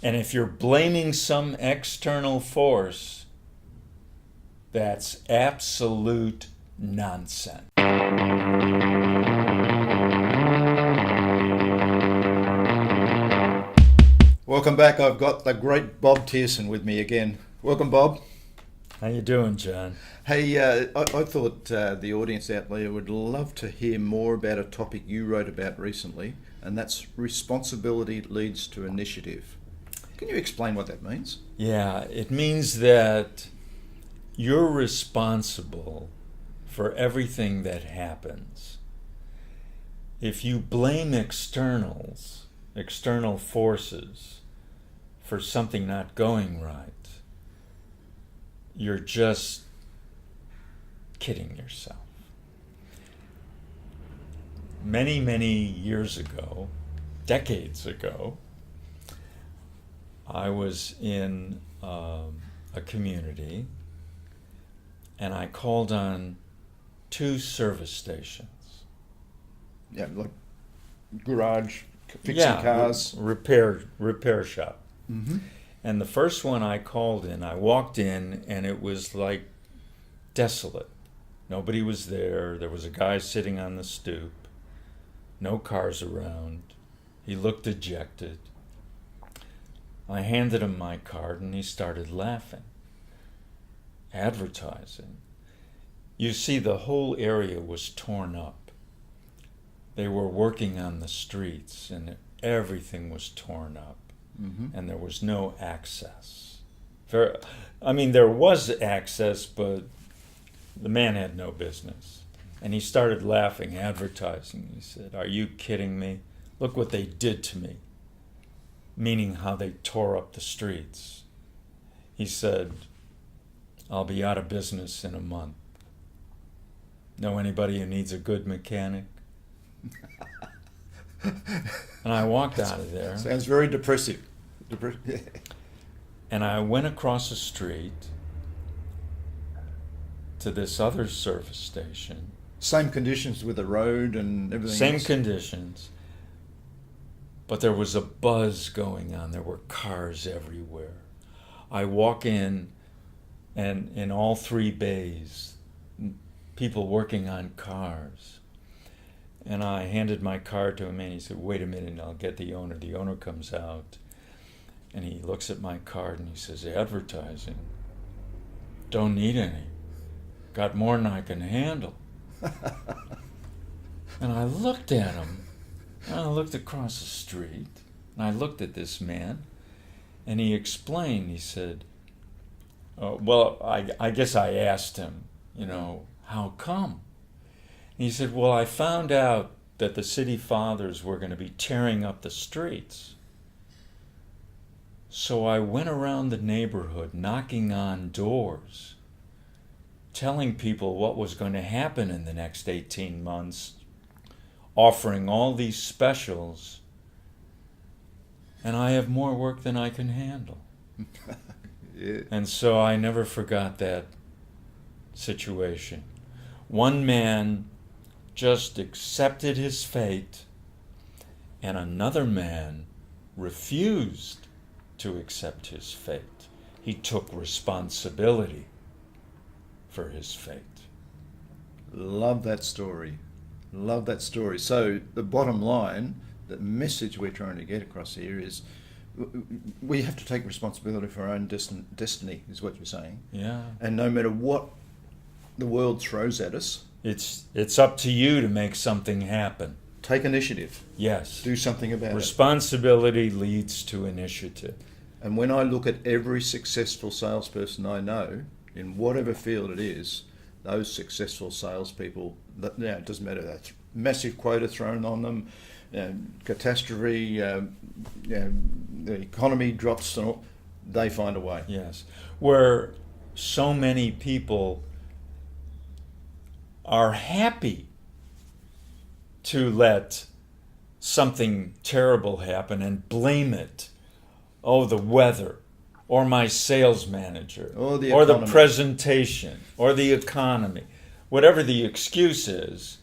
And if you're blaming some external force, that's absolute nonsense. Welcome back. I've got the great Bob Terson with me again. Welcome, Bob. How you doing, John? Hey, I thought the audience out there would love to hear more about a topic you wrote about recently, and that's responsibility leads to initiative. Can you explain what that means? Yeah, it means that you're responsible for everything that happens. If you blame external forces for something not going right, you're just kidding yourself. Many, many years ago, decades ago, I was in a community and I called on 2 service stations. Yeah, like garage, fixing cars. Repair shop. Mm-hmm. And the first one I called in, I walked in and it was like desolate. Nobody was there. There was a guy sitting on the stoop. No cars around. He looked dejected. I handed him my card and he started laughing. Advertising. You see, the whole area was torn up. They were working on the streets and everything was torn up. Mm-hmm. And there was no access. There was access, but the man had no business. And he started laughing, advertising. He said, "Are you kidding me? Look what they did to me." Meaning how they tore up the streets. He said, "I'll be out of business in a month. Know anybody who needs a good mechanic?" And I walked out of there. Sounds very depressive. And I went across the street to this other service station. Same conditions with the road and everything Same else? conditions. But there was a buzz going on. There were cars everywhere. I walk in, and in all 3 bays, people working on cars. And I handed my card to him, and he said, "Wait a minute, I'll get the owner." The owner comes out, and he looks at my card, and he says, "Advertising. Don't need any. Got more than I can handle." And I looked at him, and I looked across the street, and I looked at this man, and he explained. He said, I guess I asked him, how come? And he said, "Well, I found out that the city fathers were going to be tearing up the streets. So I went around the neighborhood knocking on doors, telling people what was going to happen in the next 18 months, offering all these specials, and I have more work than I can handle." Yeah. And so I never forgot that situation. One man just accepted his fate, and another man refused to accept his fate. He took responsibility for his fate. Love that story. Love that story. So the bottom line, the message we're trying to get across here is we have to take responsibility for our own destiny, is what you're saying. Yeah. And no matter what the world throws at us, it's up to you to make something happen. Take initiative. Yes. Do something about it. Responsibility leads to initiative. And when I look at every successful salesperson I know, in whatever field it is, those successful salespeople, it doesn't matter, that's massive quota thrown on them, catastrophe, the economy drops, and all, they find a way. Yes. Where so many people are happy to let something terrible happen and blame it. Oh, the weather, or my sales manager, or the presentation, or the economy. Whatever the excuse is,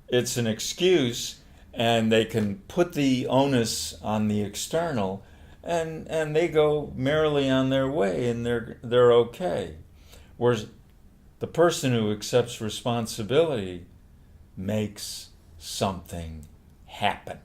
it's an excuse, and they can put the onus on the external, and they go merrily on their way, and they're okay. Whereas the person who accepts responsibility makes something happen.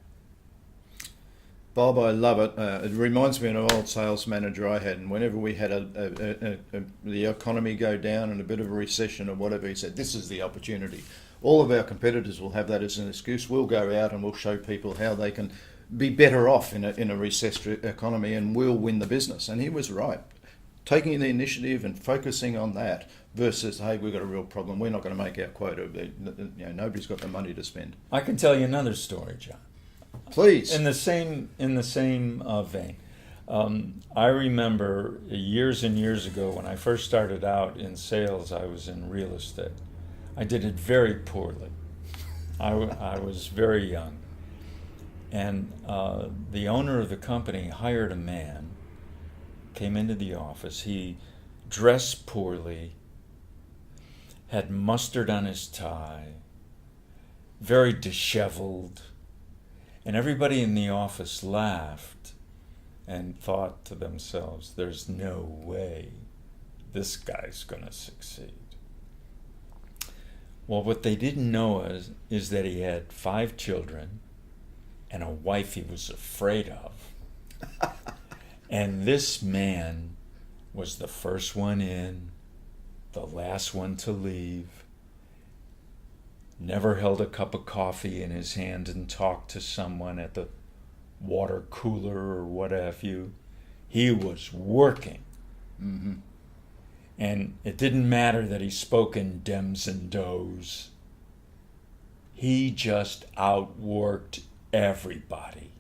Bob, I love it. It reminds me of an old sales manager I had, and whenever we had the economy go down and a bit of a recession or whatever, he said, "This is the opportunity." All of our competitors will have that as an excuse. We'll go out and we'll show people how they can be better off in a recessed economy, and we'll win the business. And he was right. Taking the initiative and focusing on that versus, hey, we've got a real problem. We're not going to make our quota. Nobody's got the money to spend. I can tell you another story, John. Please. In the same vein, I remember years and years ago when I first started out in sales. I was in real estate. I did it very poorly. I was very young, and the owner of the company hired a man. Came into the office. He dressed poorly, had mustard on his tie, very disheveled. And everybody in the office laughed and thought to themselves, there's no way this guy's going to succeed. Well, what they didn't know is that he had 5 children and a wife he was afraid of. And this man was the first one in, the last one to leave. Never held a cup of coffee in his hand and talked to someone at the water cooler or what have you. He was working. Mm-hmm. And it didn't matter that he spoke in dems and dos. He just outworked everybody.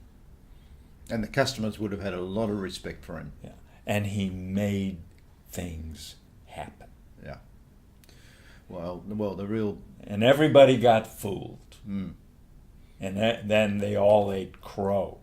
And the customers would have had a lot of respect for him. Yeah. And he made things happen. Yeah. Well, the real... And everybody got fooled. Mm. And then they all ate crow.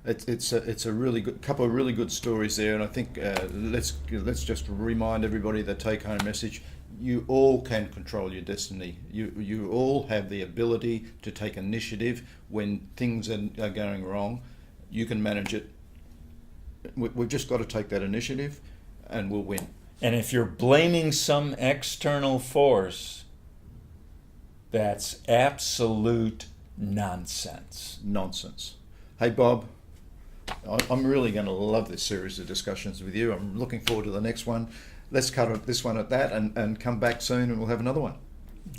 It's a really good couple of really good stories there, and I think let's just remind everybody the take-home message: you all can control your destiny. You all have the ability to take initiative when things are going wrong. You can manage it. We've just got to take that initiative, and we'll win. And if you're blaming some external force, that's absolute nonsense. Nonsense. Hey, Bob, I'm really going to love this series of discussions with you. I'm looking forward to the next one. Let's cut this one at that and come back soon and we'll have another one.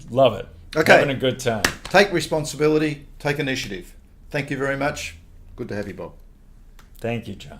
Love it. Okay. Having a good time. Take responsibility, take initiative. Thank you very much. Good to have you, Bob. Thank you, John.